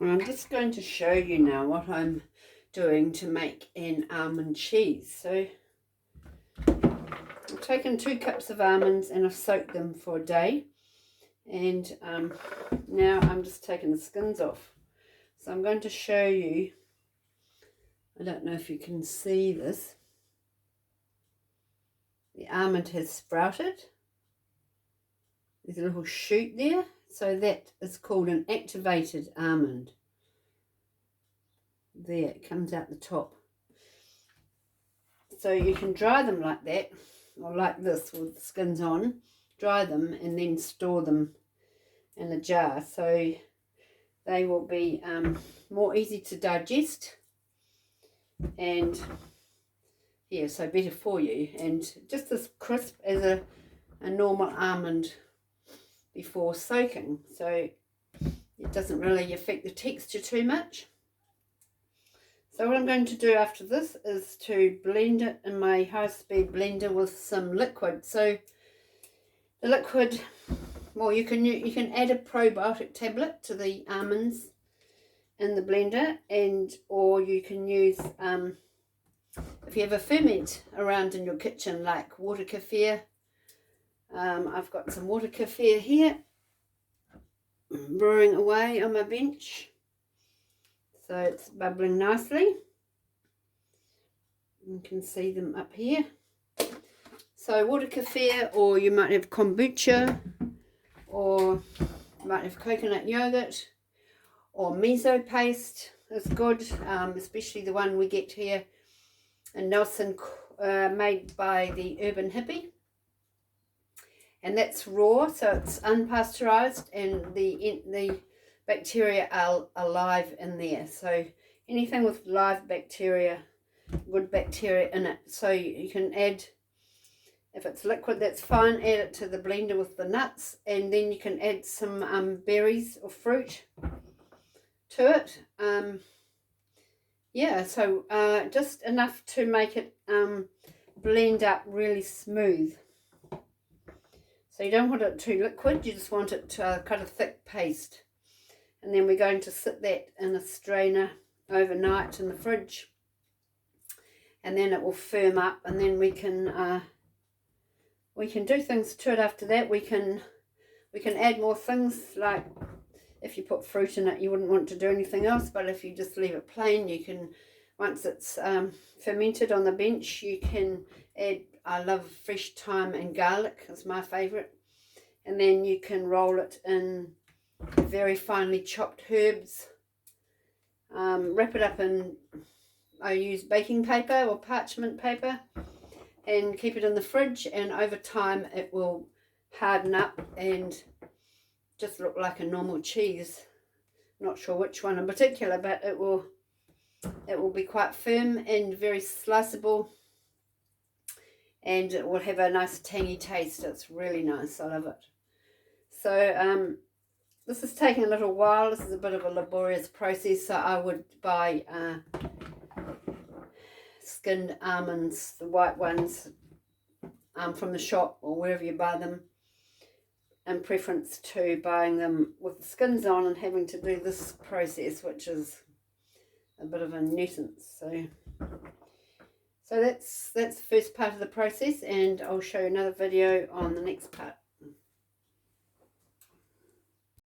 I'm just going to show you now what I'm doing to make an almond cheese. So I've taken 2 cups of almonds and I've soaked them for a day, and now I'm just taking the skins off. So I'm going to show you, I don't know if you can see this, the almond has sprouted. There's a little shoot there, so that is called an activated almond. There, it comes out the top. So you can dry them like that, or like this with the skins on, dry them and then store them in a jar, so they will be more easy to digest, and yeah, so better for you, and just as crisp as a normal almond before soaking, so it doesn't really affect the texture too much. So what I'm going to do after this is to blend it in my high-speed blender with some liquid. So the liquid, well, you can add a probiotic tablet to the almonds in the blender, and or you can use if you have a ferment around in your kitchen like water kefir. I've got some water kefir here brewing away on my bench, so it's bubbling nicely. You can see them up here. So water kefir, or you might have kombucha, or you might have coconut yogurt, or miso paste is good, especially the one we get here in Nelson, made by the Urban Hippie, and that's raw, so it's unpasteurized, and the bacteria are alive in there. So anything with live bacteria, good bacteria in it. So you can add, if it's liquid, that's fine, add it to the blender with the nuts, and then you can add some berries or fruit to it. Yeah, so just enough to make it blend up really smooth. So you don't want it too liquid, you just want it to kind of thick paste. And then we're going to sit that in a strainer overnight in the fridge, and then it will firm up, and then we can do things to it after that. We can add more things, like if you put fruit in it you wouldn't want to do anything else, but if you just leave it plain, you can, once it's fermented on the bench, you can add, I love fresh thyme and garlic, is my favourite, and then you can roll it in very finely chopped herbs, wrap it up in, I use baking paper or parchment paper, and keep it in the fridge, and over time it will harden up and just look like a normal cheese. Not sure which one in particular, but it will be quite firm and very sliceable, and it will have a nice tangy taste. It's really nice, I love it. So this is taking a little while. This is a bit of a laborious process, so I would buy skinned almonds, the white ones, from the shop or wherever you buy them, in preference to buying them with the skins on and having to do this process, which is a bit of a nuisance. So that's the first part of the process, and I'll show you another video on the next part.